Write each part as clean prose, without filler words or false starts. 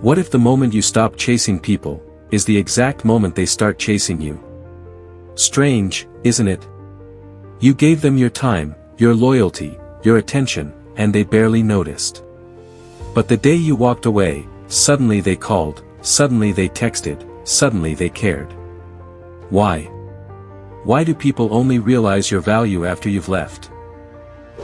What if the moment you stop chasing people is the exact moment they start chasing you? Strange, isn't it? You gave them your time, your loyalty, your attention, and they barely noticed. But the day you walked away, suddenly they called, suddenly they texted, suddenly they cared. Why? Why do people only realize your value after you've left?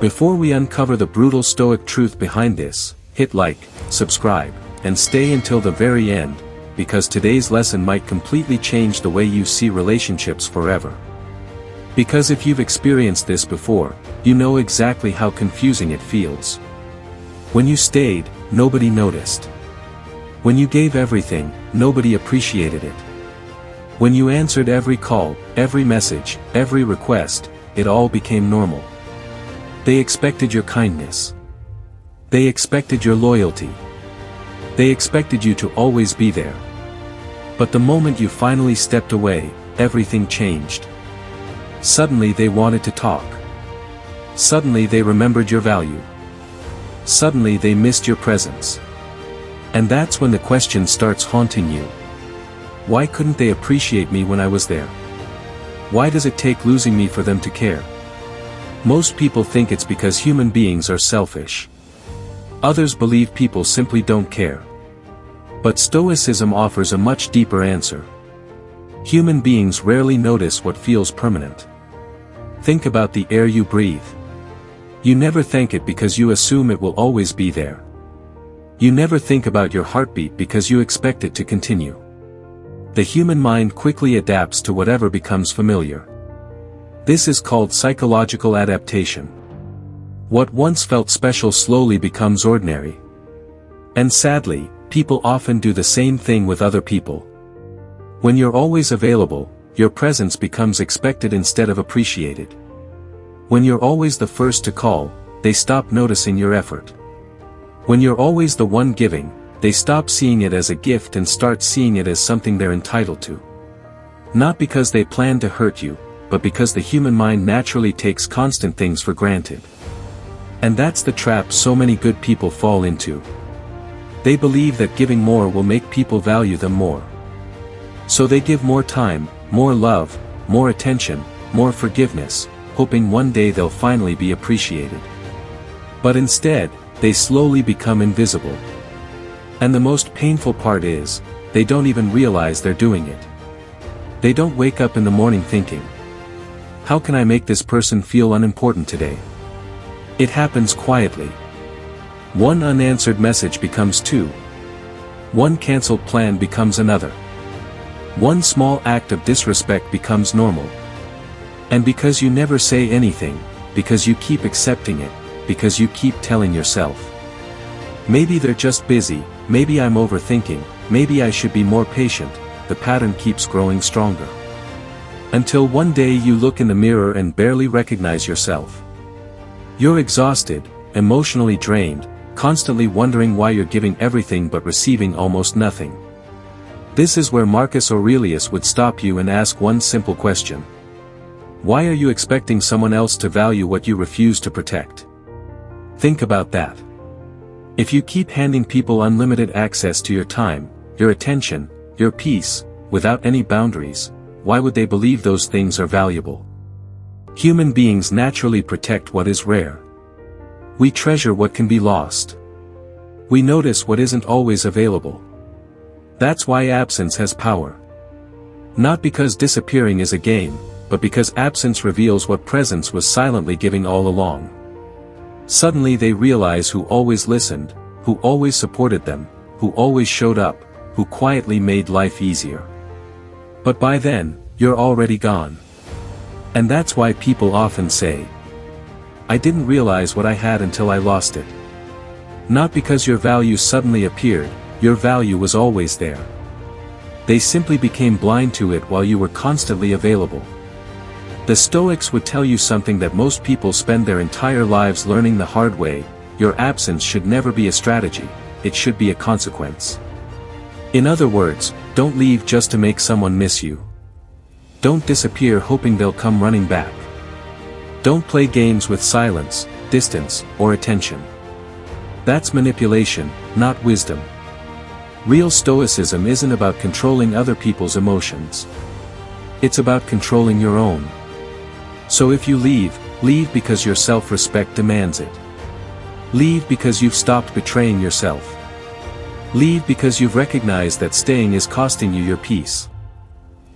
Before we uncover the brutal Stoic truth behind this, hit like, subscribe, and stay until the very end, because today's lesson might completely change the way you see relationships forever. Because if you've experienced this before, you know exactly how confusing it feels. When you stayed, nobody noticed. When you gave everything, nobody appreciated it. When you answered every call, every message, every request, it all became normal. They expected your kindness. They expected your loyalty. They expected you to always be there. But the moment you finally stepped away, everything changed. Suddenly they wanted to talk. Suddenly they remembered your value. Suddenly they missed your presence. And that's when the question starts haunting you. Why couldn't they appreciate me when I was there? Why does it take losing me for them to care? Most people think it's because human beings are selfish. Others believe people simply don't care. But Stoicism offers a much deeper answer. Human beings rarely notice what feels permanent. Think about the air you breathe. You never thank it because you assume it will always be there. You never think about your heartbeat because you expect it to continue. The human mind quickly adapts to whatever becomes familiar. This is called psychological adaptation. What once felt special slowly becomes ordinary. And sadly, people often do the same thing with other people. When you're always available, your presence becomes expected instead of appreciated. When you're always the first to call, they stop noticing your effort. When you're always the one giving, they stop seeing it as a gift and start seeing it as something they're entitled to. Not because they plan to hurt you, but because the human mind naturally takes constant things for granted. And that's the trap so many good people fall into. They believe that giving more will make people value them more. So they give more time, more love, more attention, more forgiveness, hoping one day they'll finally be appreciated. But instead, they slowly become invisible. And the most painful part is, they don't even realize they're doing it. They don't wake up in the morning thinking, how can I make this person feel unimportant today? It happens quietly. One unanswered message becomes two. One cancelled plan becomes another. One small act of disrespect becomes normal. And because you never say anything, because you keep accepting it, because you keep telling yourself, maybe they're just busy, maybe I'm overthinking, maybe I should be more patient, the pattern keeps growing stronger. Until one day you look in the mirror and barely recognize yourself. You're exhausted, emotionally drained, constantly wondering why you're giving everything but receiving almost nothing. This is where Marcus Aurelius would stop you and ask one simple question. Why are you expecting someone else to value what you refuse to protect? Think about that. If you keep handing people unlimited access to your time, your attention, your peace, without any boundaries, why would they believe those things are valuable? Human beings naturally protect what is rare. We treasure what can be lost. We notice what isn't always available. That's why absence has power. Not because disappearing is a game, but because absence reveals what presence was silently giving all along. Suddenly they realize who always listened, who always supported them, who always showed up, who quietly made life easier. But by then, you're already gone. And that's why people often say, I didn't realize what I had until I lost it. Not because your value suddenly appeared, your value was always there. They simply became blind to it while you were constantly available. The Stoics would tell you something that most people spend their entire lives learning the hard way: your absence should never be a strategy, it should be a consequence. In other words, don't leave just to make someone miss you. Don't disappear hoping they'll come running back. Don't play games with silence, distance, or attention. That's manipulation, not wisdom. Real stoicism isn't about controlling other people's emotions. It's about controlling your own. So if you leave, leave because your self-respect demands it. Leave because you've stopped betraying yourself. Leave because you've recognized that staying is costing you your peace.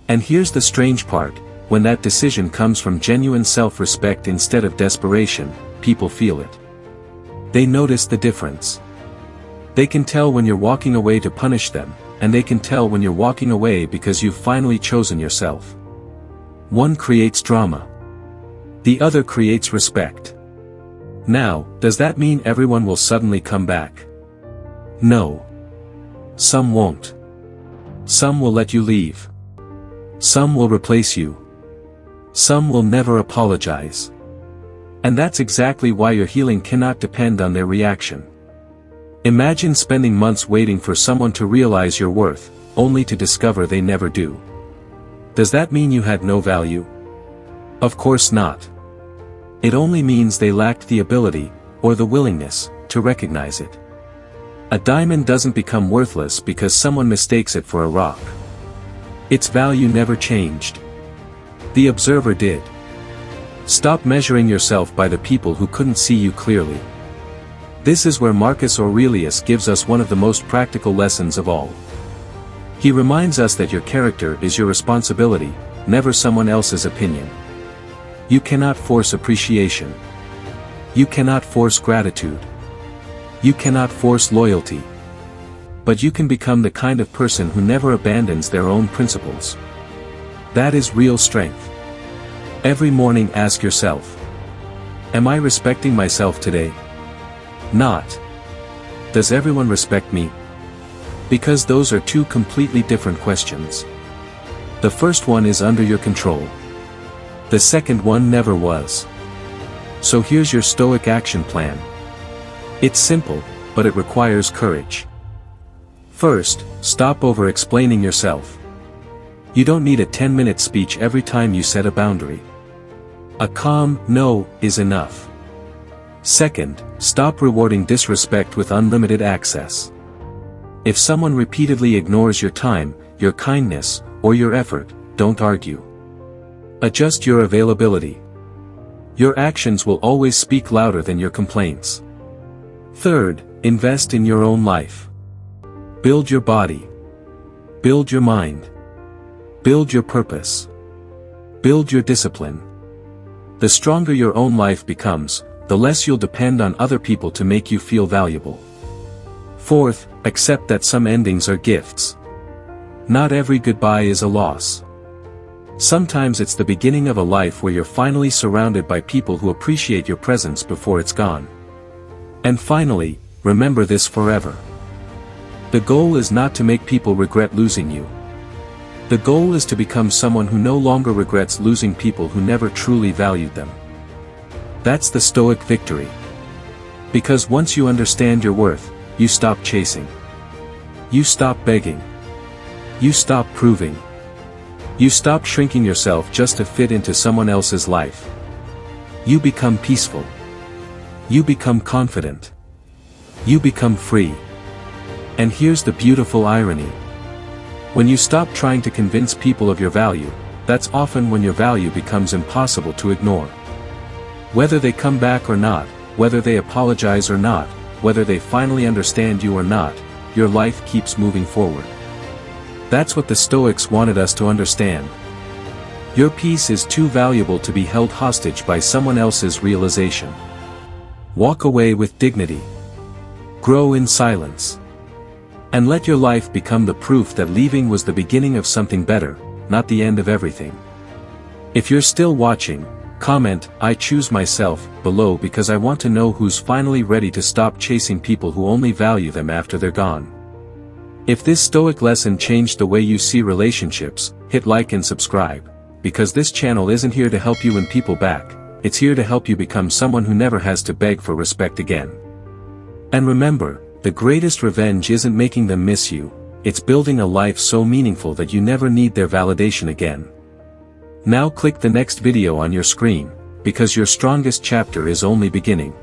And here's the strange part, when that decision comes from genuine self-respect instead of desperation, people feel it. They notice the difference. They can tell when you're walking away to punish them, and they can tell when you're walking away because you've finally chosen yourself. One creates drama. The other creates respect. Now, does that mean everyone will suddenly come back? No. Some won't. Some will let you leave. Some will replace you. Some will never apologize. And that's exactly why your healing cannot depend on their reaction. Imagine spending months waiting for someone to realize your worth, only to discover they never do. Does that mean you had no value? Of course not. It only means they lacked the ability, or the willingness, to recognize it. A diamond doesn't become worthless because someone mistakes it for a rock. Its value never changed. The observer did. Stop measuring yourself by the people who couldn't see you clearly. This is where Marcus Aurelius gives us one of the most practical lessons of all. He reminds us that your character is your responsibility, never someone else's opinion. You cannot force appreciation. You cannot force gratitude. You cannot force loyalty. But you can become the kind of person who never abandons their own principles. That is real strength. Every morning ask yourself, am I respecting myself today? Not. Does everyone respect me? Because those are two completely different questions. The first one is under your control. The second one never was. So here's your Stoic action plan. It's simple, but it requires courage. First, stop over-explaining yourself. You don't need a 10-minute speech every time you set a boundary. A calm "no" is enough. Second, stop rewarding disrespect with unlimited access. If someone repeatedly ignores your time, your kindness, or your effort, don't argue. Adjust your availability. Your actions will always speak louder than your complaints. Third, invest in your own life. Build your body. Build your mind. Build your purpose. Build your discipline. The stronger your own life becomes, the less you'll depend on other people to make you feel valuable. Fourth, accept that some endings are gifts. Not every goodbye is a loss. Sometimes it's the beginning of a life where you're finally surrounded by people who appreciate your presence before it's gone. And finally, remember this forever. The goal is not to make people regret losing you. The goal is to become someone who no longer regrets losing people who never truly valued them. That's the Stoic victory. Because once you understand your worth, you stop chasing. You stop begging. You stop proving. You stop shrinking yourself just to fit into someone else's life. You become peaceful. You become confident. You become free. And here's the beautiful irony. When you stop trying to convince people of your value, that's often when your value becomes impossible to ignore. Whether they come back or not, whether they apologize or not, whether they finally understand you or not, your life keeps moving forward. That's what the Stoics wanted us to understand. Your peace is too valuable to be held hostage by someone else's realization. Walk away with dignity. Grow in silence. And let your life become the proof that leaving was the beginning of something better, not the end of everything. If you're still watching, comment "I choose myself" below because I want to know who's finally ready to stop chasing people who only value them after they're gone. If this Stoic lesson changed the way you see relationships, hit like and subscribe, because this channel isn't here to help you win people back, it's here to help you become someone who never has to beg for respect again. And remember, the greatest revenge isn't making them miss you, it's building a life so meaningful that you never need their validation again. Now click the next video on your screen, because your strongest chapter is only beginning.